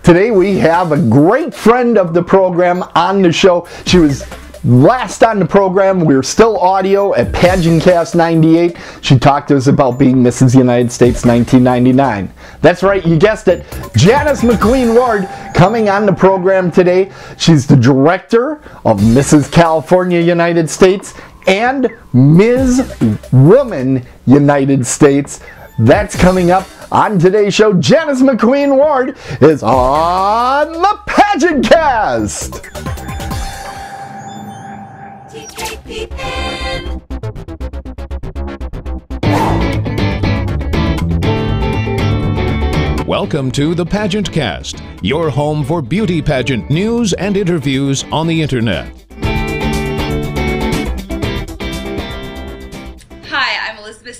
Today we have a great friend of the program on the show. She was last on the program. We're still audio at PageantCast 98. She talked to us about being Mrs. United States 1999. That's right, you guessed it. Janice McQueen Ward coming on the program today. She's the director of Mrs. California United States and Ms. Woman United States. That's coming up on today's show. Janice McQueen Ward is on the PageantCast. Welcome to the PageantCast, your home for beauty pageant news and interviews on the internet.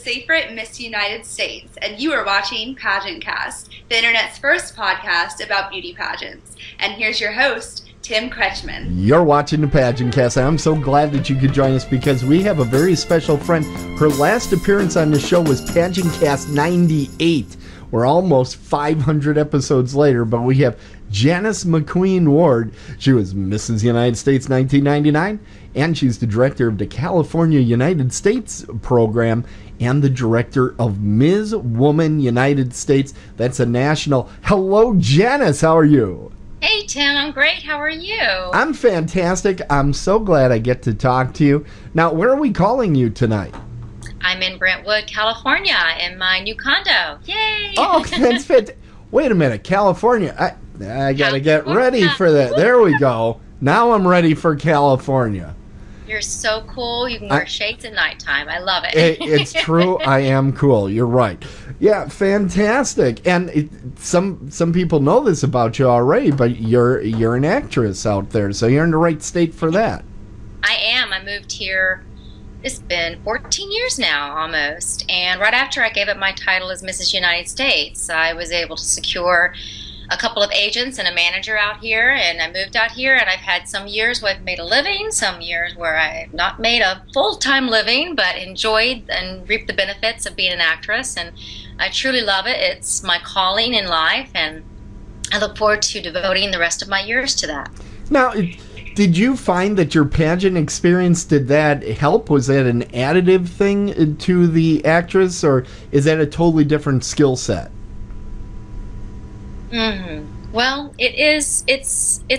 Favorite Miss United States, and you are watching PageantCast, the internet's first podcast about beauty pageants. And here's your host, Tim Kretschmann. You're watching the PageantCast, and I'm so glad that you could join us because we have a very special friend. Her last appearance on the show was PageantCast 98. We're almost 500 episodes later, but we have Janice McQueen Ward. She was Mrs. United States 1999, and she's the director of the California United States program and the director of Ms. Woman United States. That's a national. Hello, Janice. How are you? Hey, Tim. I'm great. How are you? I'm fantastic. I'm so glad I get to talk to you. Now, where are we calling you tonight? I'm in Brentwood, California, in my new condo. Yay! Oh, that's fantastic. Wait a minute, California. I got to get ready for that. There we go. Now I'm ready for California. You're so cool. You can wear shades at nighttime. I love it. It's true. I am cool. You're right. Yeah, fantastic. And some people know this about you already, but you're an actress out there, so you're in the right state for that. I am. I moved here. It's been 14 years now, almost. And right after I gave up my title as Mrs. United States, I was able to secure a couple of agents and a manager out here, and I moved out here, and I've had some years where I've made a living, some years where I've not made a full-time living, but enjoyed and reaped the benefits of being an actress, and I truly love it. It's my calling in life, and I look forward to devoting the rest of my years to that. Now, did you find that your pageant experience, did that help? Was that an additive thing to the actress, or is that a totally different skill set? Well, it's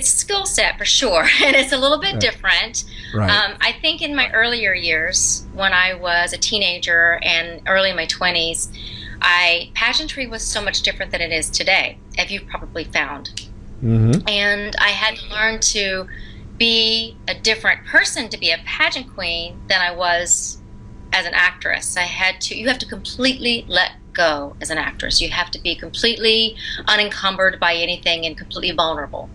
skill set for sure, and it's a little bit different. Right. I think in my earlier years, when I was a teenager and early in my 20s, pageantry was so much different than it is today, as you've probably found. And I had to learn to be a different person to be a pageant queen than I was as an actress. You have to completely let go as an actress. You have to be completely unencumbered by anything and completely vulnerable.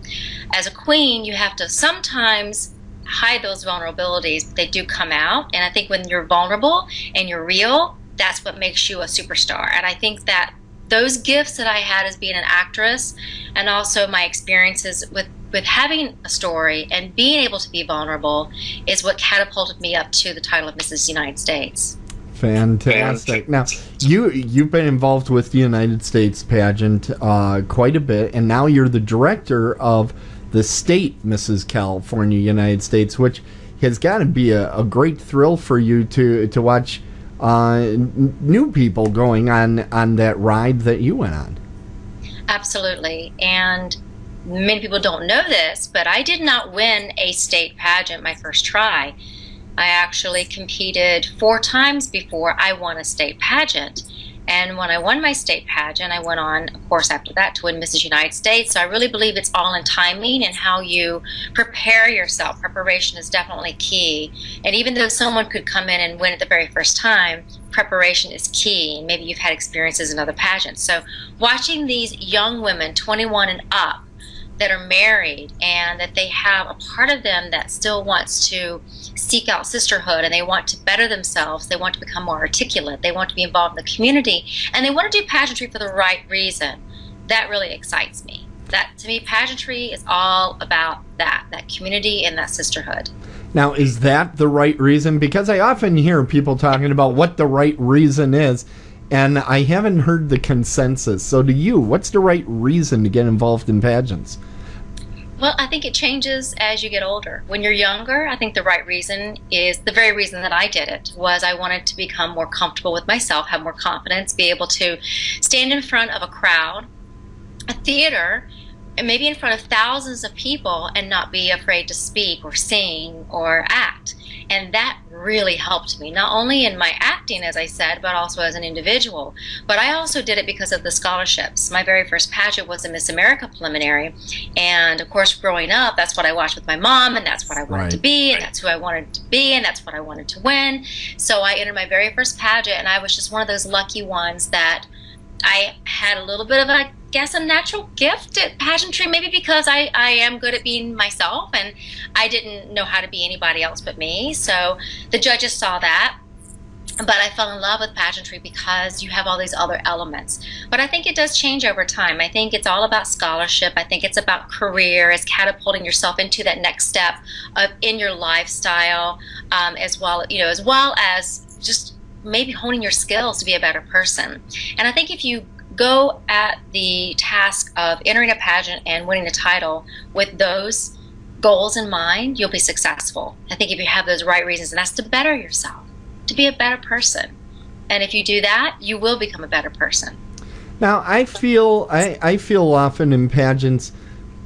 As a queen, you have to sometimes hide those vulnerabilities, but they do come out. And I think when you're vulnerable and you're real, that's what makes you a superstar. And I think that those gifts that I had as being an actress, and also my experiences with having a story and being able to be vulnerable, is what catapulted me up to the title of Mrs. United States. Fantastic. Now, you've been involved with the United States pageant quite a bit, and now you're the director of the state Mrs. California United States, which has got to be a great thrill for you to watch new people going on that ride that you went on. Absolutely. And many people don't know this, but I did not win a state pageant my first try. I actually competed 4 times before I won a state pageant. And when I won my state pageant, I went on, of course, after that to win Mrs. United States. So I really believe it's all in timing and how you prepare yourself. Preparation is definitely key. And even though someone could come in and win it the very first time, preparation is key. And maybe you've had experiences in other pageants. So watching these young women, 21 and up, that are married and that they have a part of them that still wants to seek out sisterhood, and they want to better themselves, they want to become more articulate, they want to be involved in the community, and they want to do pageantry for the right reason. That really excites me. That, to me, pageantry is all about that community and that sisterhood. Now, is that the right reason? Because I often hear people talking about what the right reason is, and I haven't heard the consensus. So to you, what's the right reason to get involved in pageants? Well, I think it changes as you get older. When you're younger, I think the right reason is the very reason that I did it, was I wanted to become more comfortable with myself, have more confidence, be able to stand in front of a crowd, a theater, and maybe in front of thousands of people and not be afraid to speak or sing or act. And that really helped me, not only in my acting, as I said, but also as an individual. But I also did it because of the scholarships. My very first pageant was a Miss America preliminary. And of course, growing up, that's what I watched with my mom, and that's what I wanted to be, and that's who I wanted to be, and that's what I wanted to win. So I entered my very first pageant, and I was just one of those lucky ones that I had a little bit of, I guess, a natural gift at pageantry, maybe because I am good at being myself, and I didn't know how to be anybody else but me. So the judges saw that, but I fell in love with pageantry because you have all these other elements. But I think it does change over time. I think it's all about scholarship. I think it's about career, it's catapulting yourself into that next step in your lifestyle, as well as just maybe honing your skills to be a better person. And I think if you go at the task of entering a pageant and winning a title with those goals in mind, you'll be successful. I think if you have those right reasons, and that's to better yourself, to be a better person. And if you do that, you will become a better person. Now, I feel often in pageants,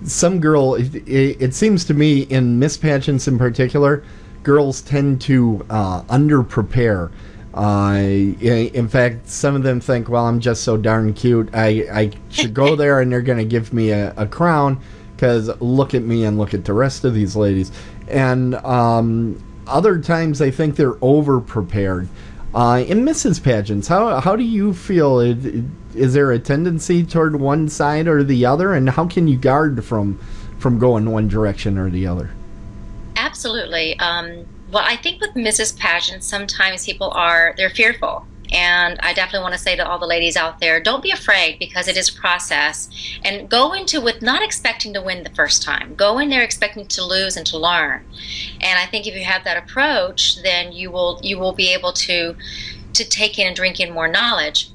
some girl, it seems to me in Miss pageants in particular, girls tend to under-prepare. In fact, some of them think, well, I'm just so darn cute, I should go there and they're going to give me a crown, because look at me and look at the rest of these ladies. And other times I think they're over-prepared. In Mrs. pageants, how do you feel? Is there a tendency toward one side or the other? And how can you guard from going one direction or the other? Absolutely. Well, I think with Mrs. pageants, sometimes people they're fearful. And I definitely want to say to all the ladies out there, don't be afraid, because it is a process. And go into with not expecting to win the first time. Go in there expecting to lose and to learn. And I think if you have that approach, then you will be able to take in and drink in more knowledge.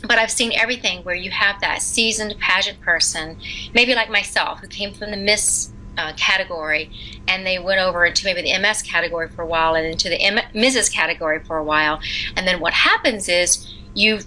But I've seen everything where you have that seasoned pageant person, maybe like myself, who came from the Miss category, and they went over into maybe the MS category for a while and into the Mrs. category for a while. And then what happens is you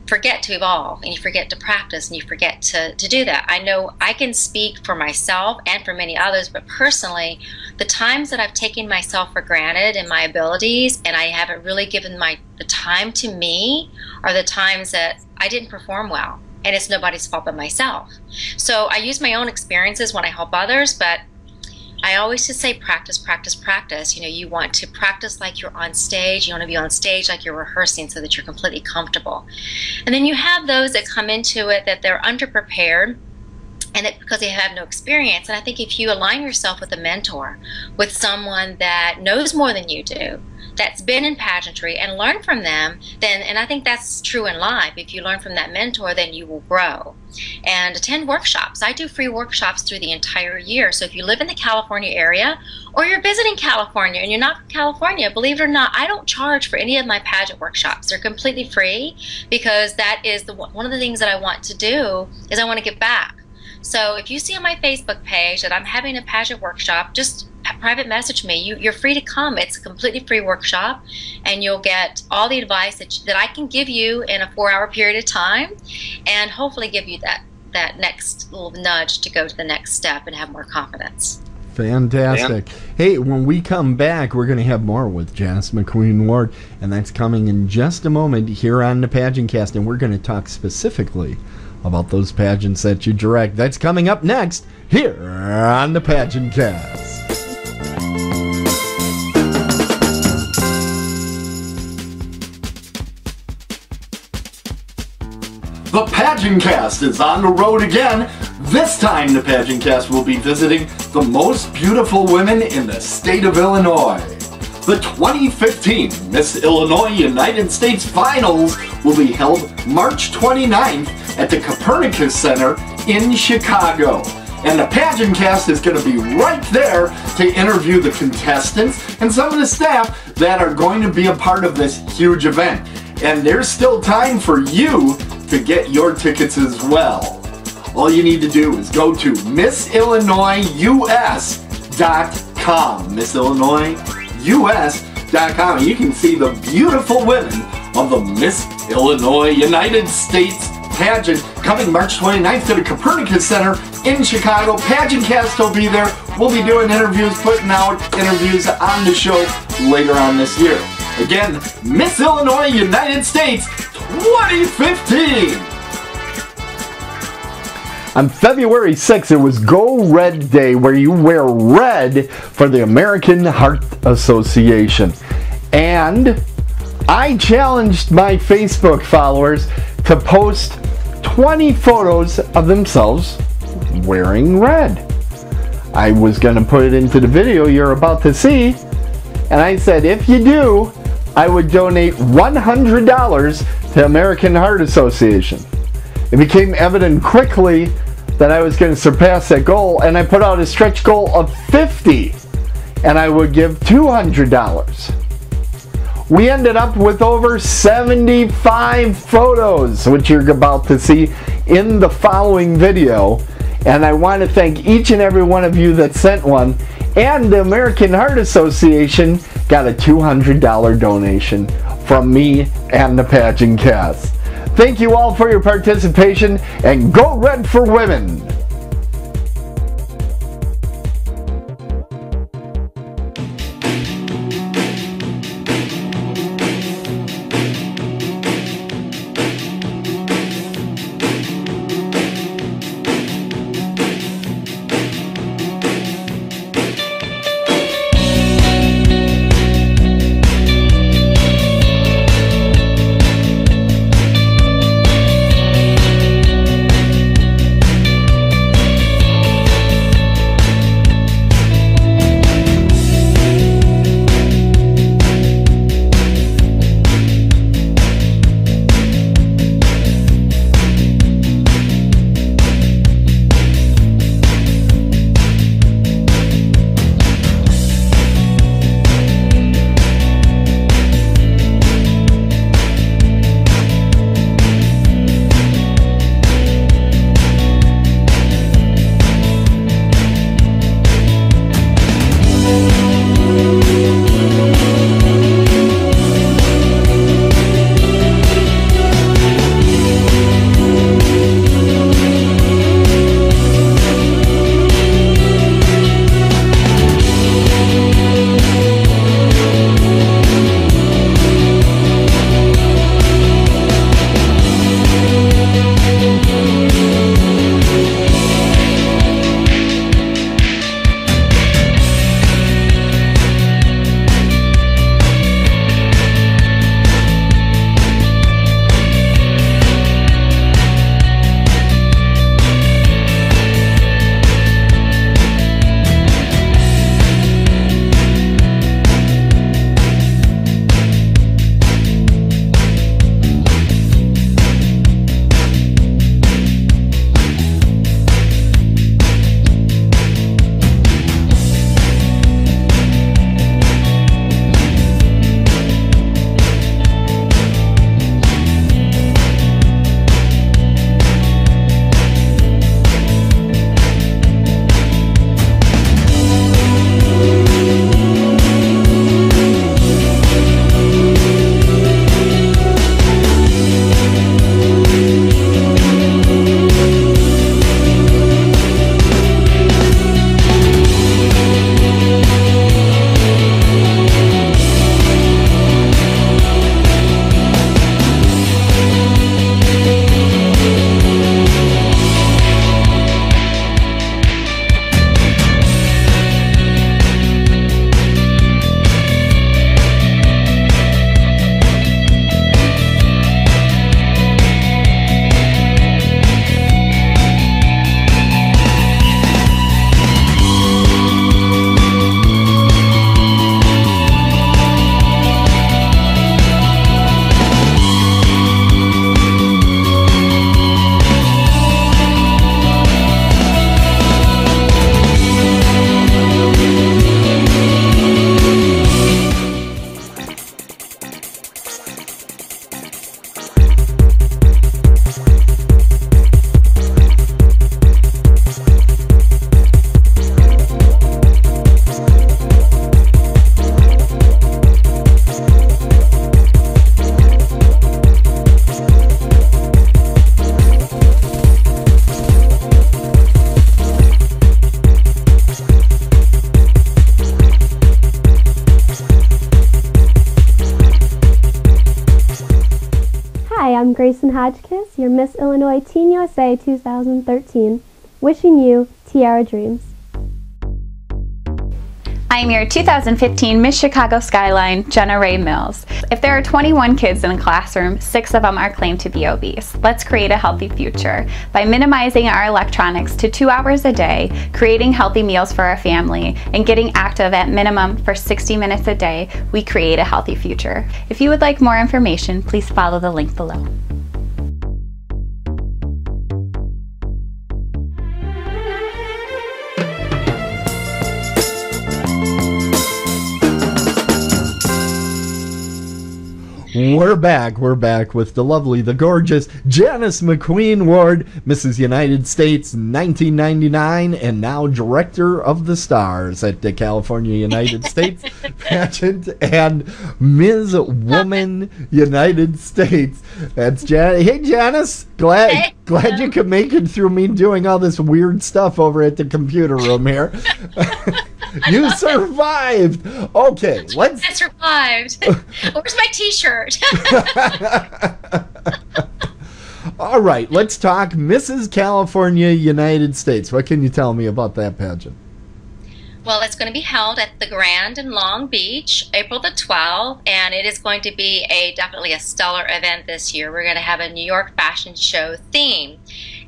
forget to evolve, and you forget to practice, and you forget to do that. I know I can speak for myself and for many others, but personally, the times that I've taken myself for granted and my abilities, and I haven't really given the time to me, are the times that I didn't perform well. And it's nobody's fault but myself. So I use my own experiences when I help others, but I always just say practice, practice, practice. You want to practice like you're on stage. You want to be on stage like you're rehearsing, so that you're completely comfortable. And then you have those that come into it that they're underprepared, and it's because they have no experience. And I think if you align yourself with a mentor, with someone that knows more than you do, that's been in pageantry, and learn from them, and I think that's true in life. If you learn from that mentor, then you will grow. And attend workshops. I do free workshops through the entire year. So if you live in the California area, or you're visiting California and you're not from California, believe it or not, I don't charge for any of my pageant workshops. They're completely free, because that is one of the things that I want to do, is I want to give back. So if you see on my Facebook page that I'm having a pageant workshop, just private message me. You're free to come. It's a completely free workshop, and you'll get all the advice that I can give you in a 4-hour period of time, and hopefully give you that next little nudge to go to the next step and have more confidence. Fantastic. Hey, when we come back, we're going to have more with Janice McQueen Ward, and that's coming in just a moment here on the PageantCast, and we're going to talk specifically about those pageants that you direct. That's coming up next here on the PageantCast. The PageantCast is on the road again. This time the PageantCast will be visiting the most beautiful women in the state of Illinois. The 2015 Miss Illinois United States Finals will be held March 29th at the Copernicus Center in Chicago. And the PageantCast is going to be right there to interview the contestants and some of the staff that are going to be a part of this huge event. and there's still time for you to get your tickets as well. All you need to do is go to MissIllinoisUS.com, MissIllinoisUS.com, and you can see the beautiful women of the Miss Illinois United States pageant coming March 29th to the Copernicus Center in Chicago. PageantCast will be there. We'll be doing interviews, putting out interviews on the show later on this year. Again, Miss Illinois United States 2015. On February 6th, it was Go Red Day, where you wear red for the American Heart Association. And I challenged my Facebook followers to post 20 photos of themselves wearing red. I was going to put it into the video you're about to see, and I said if you do, I would donate $100 to American Heart Association. It became evident quickly that I was going to surpass that goal, and I put out a stretch goal of 50, and I would give $200. We ended up with over 75 photos, which you're about to see in the following video. And I want to thank each and every one of you that sent one. And the American Heart Association got a $200 donation from me and the PageantCast. Thank you all for your participation, and go Red for Women! Hi, I'm Grayson Hodgkiss, your Miss Illinois Teen USA 2013, wishing you Tiara Dreams. I'm your 2015 Miss Chicago Skyline, Jenna Ray Mills. If there are 21 kids in a classroom, 6 of them are claimed to be obese. Let's create a healthy future. By minimizing our electronics to 2 hours a day, creating healthy meals for our family, and getting active at minimum for 60 minutes a day, we create a healthy future. If you would like more information, please follow the link below. We're back with the lovely, the gorgeous Janice McQueen Ward, Mrs. United States 1999, and now Director of the Stars at the California United States pageant, and Ms. Woman United States. That's Hey Janice, glad you could make it through me doing all this weird stuff over at the computer room here. You survived. Okay, I survived. Where's my t-shirt? All right, let's talk Mrs. California United States. What can you tell me about that pageant? Well, it's going to be held at the Grand in Long Beach, April the 12th, and it is going to be definitely a stellar event this year. We're going to have a New York fashion show theme.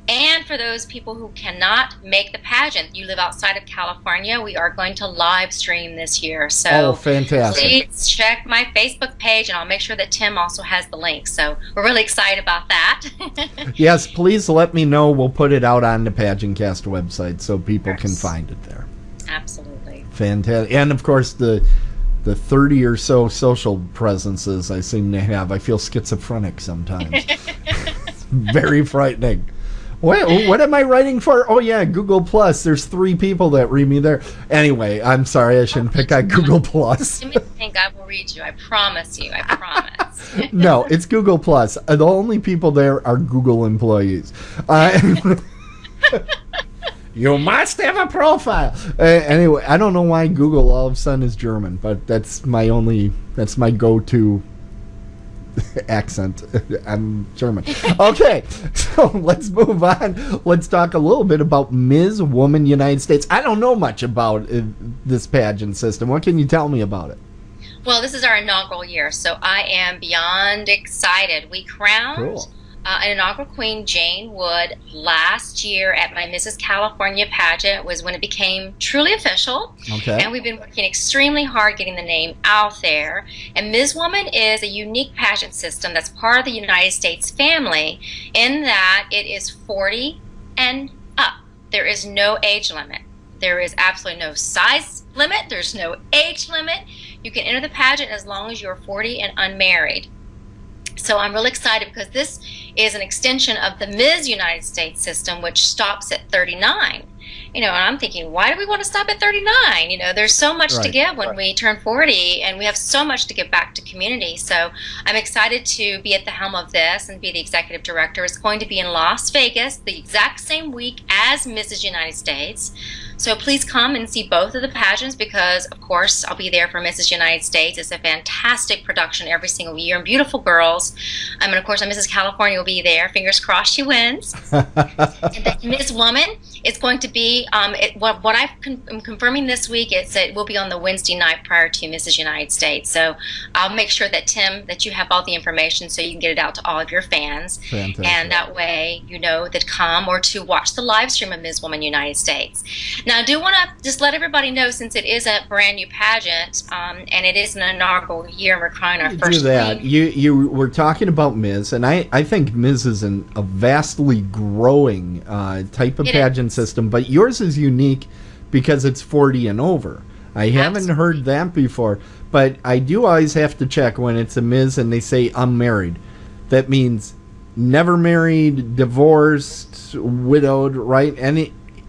And for those people who cannot make the pageant, you live outside of California, we are going to live stream this year. So fantastic. Please check my Facebook page, and I'll make sure that Tim also has the link. So we're really excited about that. Yes, please let me know. We'll put it out on the PageantCast website so people can find it there. Absolutely. Fantastic. And of course, the 30 or so social presences I seem to have, I feel schizophrenic sometimes. It's very frightening. What am I writing for? Oh yeah, Google Plus. There's 3 people that read me there. Anyway, I'm sorry, I shouldn't pick on Google Plus. Give me the link, I will read you. I promise you. I promise. No, it's Google Plus. The only people there are Google employees. You must have a profile. Anyway, I don't know why Google all of a sudden is German, but that's my go-to accent. I'm German. Okay, so let's move on. Let's talk a little bit about Ms. Woman United States. I don't know much about this pageant system. What can you tell me about it? Well, this is our inaugural year, so I am beyond excited. We crowned an inaugural queen, Jane Wood, last year at my Mrs. California pageant was when it became truly official. Okay. And we've been working extremely hard getting the name out there. And Ms. Woman is a unique pageant system that's part of the United States family in that it is 40 and up. There is no age limit. There is absolutely no size limit. There's no age limit. You can enter the pageant as long as you're 40 and unmarried. So I'm really excited because this is an extension of the Ms. United States system, which stops at 39. You know, and I'm thinking, why do we want to stop at 39? You know, there's so much to give when we turn 40, and we have so much to give back to community. So I'm excited to be at the helm of this and be the executive director. It's going to be in Las Vegas the exact same week as Mrs. United States. So please come and see both of the pageants because, of course, I'll be there for Mrs. United States. It's a fantastic production every single year and beautiful girls. And of course, Mrs. California will be there. Fingers crossed she wins. And then Ms. Woman is going to be, what I'm confirming this week, it will be on the Wednesday night prior to Mrs. United States. So I'll make sure that, Tim, that you have all the information so you can get it out to all of your fans. Fantastic. And that way you know that come or to watch the live stream of Ms. Woman United States. Now, I do want to just let everybody know, since it is a brand new pageant and it is an inaugural year and we're crowning our first queen. You were talking about Ms., and I think Ms. is a vastly growing type of pageant system, but yours is unique because it's 40 and over. I haven't heard that before, but I do always have to check when it's a Ms. and they say unmarried. That means never married, divorced, widowed, right?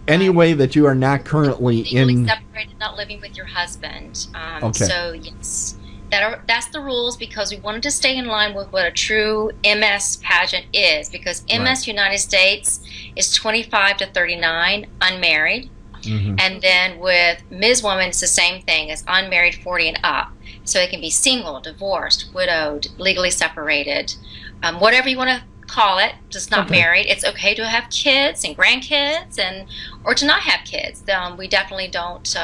Any way that you are not currently legally separated, not living with your husband. Okay. So yes, that's the rules because we wanted to stay in line with what a true MS pageant is, because MS United States is 25 to 39, unmarried. And then with Ms. Woman, it's the same thing as unmarried, 40 and up. So it can be single, divorced, widowed, legally separated, whatever you want to call it, just not married. It's okay to have kids and grandkids, or to not have kids. We definitely don't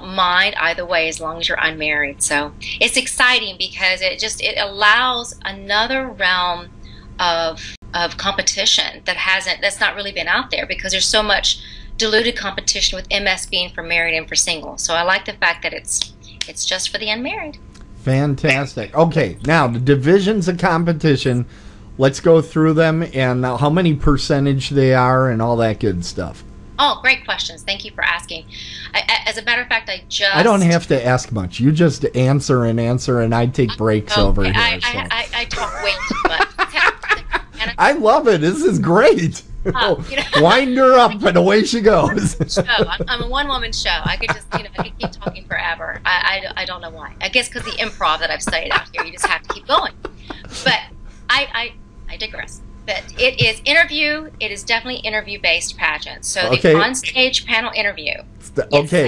mind either way, as long as you're unmarried. So it's exciting because it allows another realm of competition that's not really been out there, because there's so much diluted competition with MS being for married and for single. So I like the fact that it's just for the unmarried. Fantastic. Okay, now the divisions of competition. Let's go through them and how many percentage they are and all that good stuff. Oh, great questions. Thank you for asking. As a matter of fact, I don't have to ask much. You just answer, and I take breaks over here. I talk way too much. I love it. This is great. Wind her up, and away she goes. I'm a one-woman show. I could just, I could keep talking forever. I don't know why. I guess because the improv that I've studied out here, you just have to keep going. But I digress. But it is interview. It is definitely interview-based pageant. So the on-stage panel interview.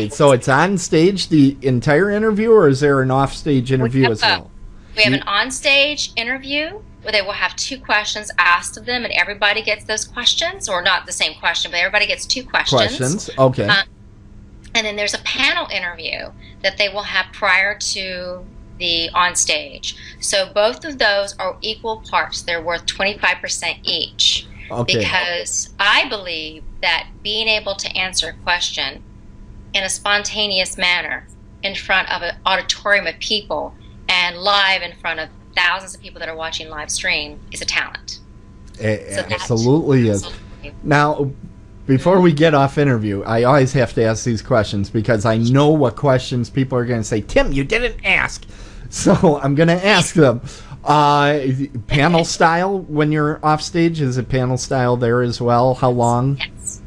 So it's on stage the entire interview, or is there an off-stage interview as well? We have an on-stage interview where they will have 2 questions asked of them, and everybody gets those questions, or not the same question, but everybody gets 2 questions. Okay. And then there's a panel interview that they will have prior to the on stage. So both of those are equal parts. They're worth 25% each. Okay. Because I believe that being able to answer a question in a spontaneous manner in front of an auditorium of people and live in front of thousands of people that are watching live stream is a talent. Absolutely is. Now, before we get off interview, I always have to ask these questions because I know what questions people are going to say. Tim, you didn't ask. So I'm going to ask them. Panel style when you're off stage, is it panel style there as well? How long? Yes.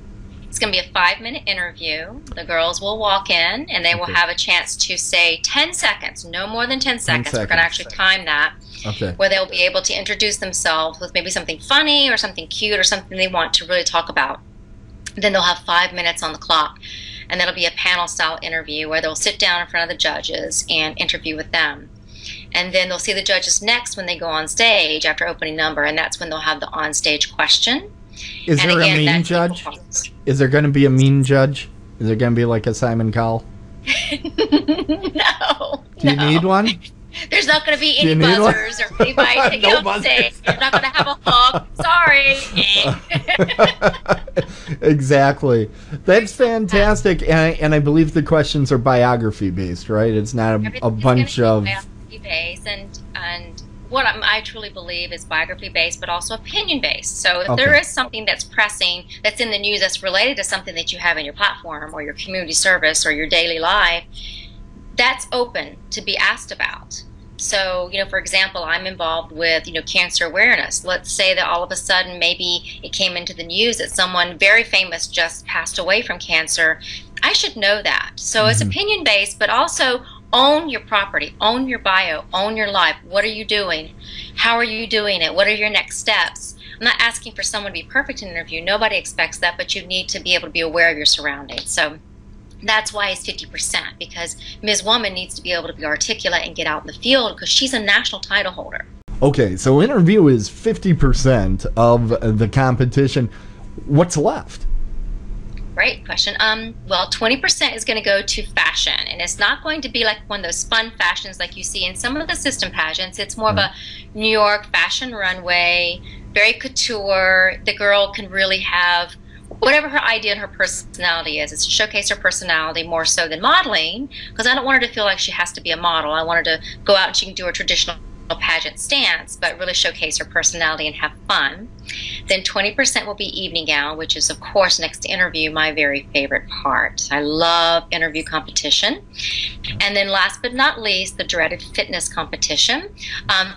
It's going to be a 5-minute interview. The girls will walk in and they will have a chance to say 10 seconds, no more than 10 seconds. We're going to actually time that. Okay. Where they'll be able to introduce themselves with maybe something funny or something cute or something they want to really talk about. Then they'll have 5 minutes on the clock. And that'll be a panel-style interview where they'll sit down in front of the judges and interview with them. And then they'll see the judges next when they go on stage after opening number, and that's when they'll have the on-stage question. Is there a mean judge? Is there going to be a mean judge? Is there going to be like a Simon Cowell? No. Do you need one? There's not going to be any buzzers or anybody taking off stage. I'm not going to have a hug. Sorry. Exactly. That's fantastic. And I believe the questions are biography based, right? It's not a bunch of biography based, and what I truly believe is biography based, but also opinion based. So if there is something that's pressing, that's in the news, that's related to something that you have in your platform or your community service or your daily life, that's open to be asked about. So, for example, I'm involved with, cancer awareness. Let's say that all of a sudden maybe it came into the news that someone very famous just passed away from cancer. I should know that. So it's opinion-based, but also own your property, own your bio, own your life. What are you doing? How are you doing it? What are your next steps? I'm not asking for someone to be perfect in an interview. Nobody expects that, but you need to be able to be aware of your surroundings. So that's why it's 50%, because Ms. Woman needs to be able to be articulate and get out in the field because she's a national title holder. Okay, so interview is 50% of the competition. What's left? Great question. Well, 20% is going to go to fashion, and it's not going to be like one of those fun fashions like you see in some of the system pageants. It's more of a New York fashion runway, very couture. The girl can really have whatever her idea and her personality is. It's to showcase her personality more so than modeling, because I don't want her to feel like she has to be a model. I want her to go out and she can do her traditional pageant stance, but really showcase her personality and have fun. Then 20% will be evening gown, which is, of course, next to interview, my very favorite part. I love interview competition. And then last but not least, the dreaded fitness competition.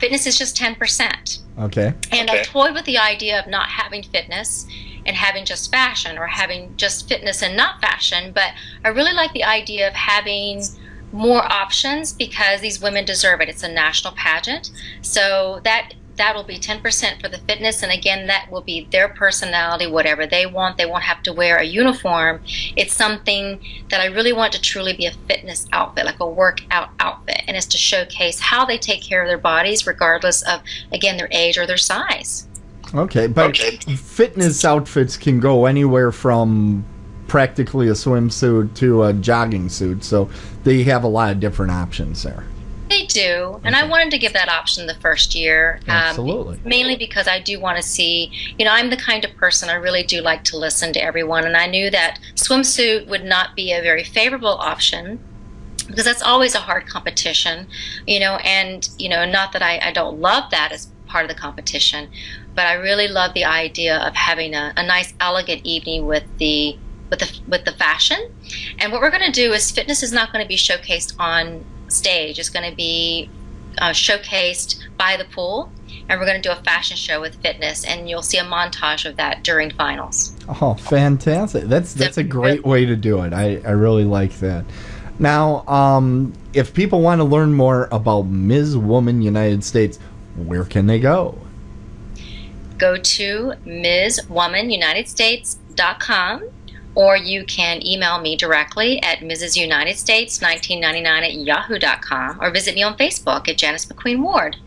Fitness is just 10%. Okay. And I toyed with the idea of not having fitness and having just fashion, or having just fitness and not fashion, but I really like the idea of having more options because these women deserve it. It's a national pageant, so that that will be 10% for the fitness. And again, that will be their personality, whatever they want. They won't have to wear a uniform. It's something that I really want to truly be a fitness outfit, like a workout outfit. And it's to showcase how they take care of their bodies, regardless of, again, their age or their size. Okay, but fitness outfits can go anywhere from practically a swimsuit to a jogging suit. So they have a lot of different options there. They do, and I wanted to give that option the first year. Absolutely. Mainly because I do want to see, I'm the kind of person, I really do like to listen to everyone, and I knew that swimsuit would not be a very favorable option because that's always a hard competition, and, not that I don't love that as part of the competition, but I really love the idea of having a nice, elegant evening with the fashion. And what we're going to do is fitness is not going to be showcased on stage. Is going to be showcased by the pool, and we're going to do a fashion show with fitness, and you'll see a montage of that during finals. Oh, fantastic. That's a great way to do it. I really like that. Now, if people want to learn more about Ms. Woman United States, where can they go? Go to MsWomanUnitedStates.com, or you can email me directly at mrsUnitedStates1999@yahoo.com, or visit me on Facebook at Janice McQueen Ward.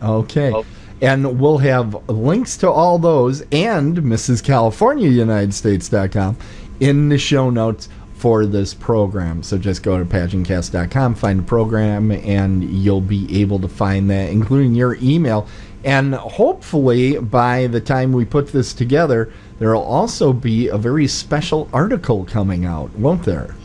Okay. And we'll have links to all those and MrsCaliforniaUnitedStates.com in the show notes for this program. So just go to PageantCast.com, find the program, and you'll be able to find that, including your email. And hopefully, by the time we put this together, there will also be a very special article coming out, won't there?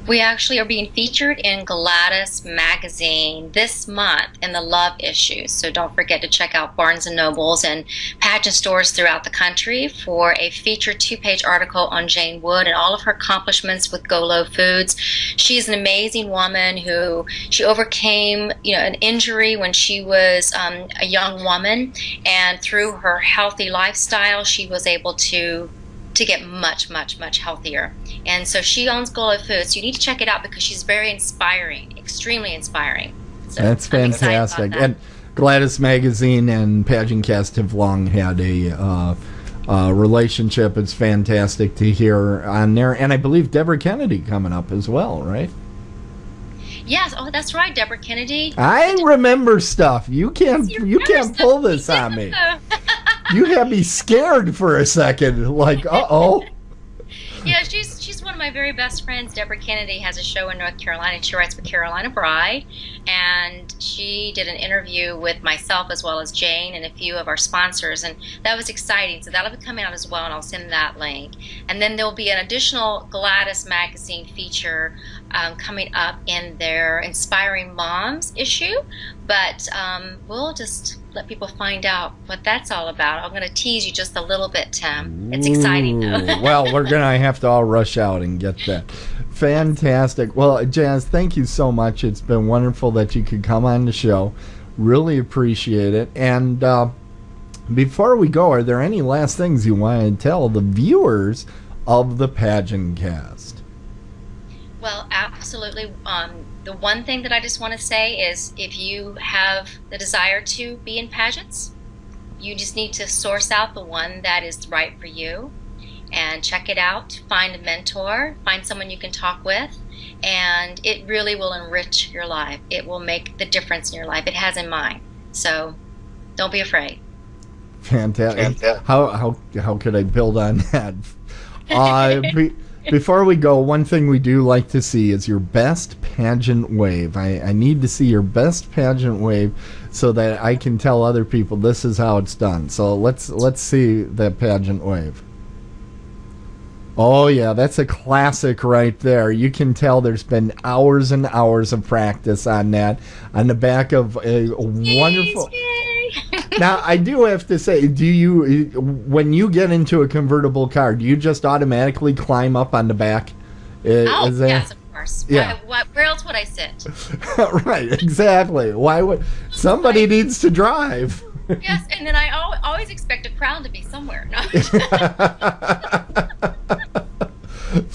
We actually are being featured in Gladys magazine this month in the Love issues. So don't forget to check out Barnes & Nobles and pageant stores throughout the country for a featured 2-page article on Jane Wood and all of her accomplishments with Go Low Foods. She's an amazing woman who she overcame, an injury when she was a young woman, and through her healthy lifestyle, she was able to get much, much, much healthier. And so she owns Go Low Foods. You need to check it out because she's very inspiring, extremely inspiring. So that's fantastic. And Gladys Magazine and PageantCast have long had a relationship. It's fantastic to hear on there. And I believe Deborah Kennedy coming up as well, right? Yes. Oh, that's right, Deborah Kennedy. I remember stuff. You can't pull this on me. You had me scared for a second, like, uh-oh. Yeah, she's one of my very best friends. Deborah Kennedy has a show in North Carolina, and she writes for Carolina Bride, and she did an interview with myself as well as Jane and a few of our sponsors, and that was exciting. So that'll be coming out as well, and I'll send that link. And then there'll be an additional Gladys magazine feature coming up in their Inspiring Moms issue, but we'll just let people find out what that's all about. I'm going to tease you just a little bit, Tim. It's exciting, though. Well, we're going to have to all rush out and get that. Fantastic. Well, Janice, thank you so much. It's been wonderful that you could come on the show. Really appreciate it. And before we go, are there any last things you want to tell the viewers of the PageantCast? Well, absolutely. The one thing that I just want to say is if you have the desire to be in pageants, you just need to source out the one that is right for you and check it out. Find a mentor, find someone you can talk with, and it really will enrich your life. It will make the difference in your life. It has in mine. So don't be afraid. Fantastic. How could I build on that? Before we go, one thing we do like to see is your best pageant wave. I need to see your best pageant wave so that I can tell other people this is how it's done. So let's see that pageant wave. Oh yeah, that's a classic right there. You can tell there's been hours and hours of practice on that on the back of a wonderful... Now, I do have to say, when you get into a convertible car, do you just automatically climb up on the back? Yes, of course. Yeah. Where else would I sit? Right, exactly. Why would somebody needs to drive? Yes, and then I always expect a crown to be somewhere. No.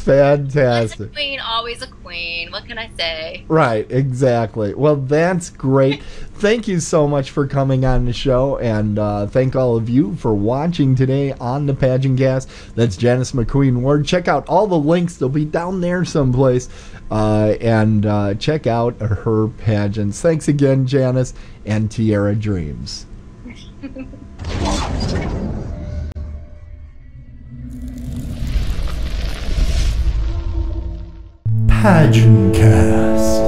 fantastic. Once a queen, always a queen. What can I say? Right, exactly. Well, that's great. Thank you so much for coming on the show, and thank all of you for watching today on the PageantCast. That's Janice McQueen Ward. Check out all the links. They'll be down there someplace. And check out her pageants. Thanks again, Janice, and Tiara Dreams. PageantCast.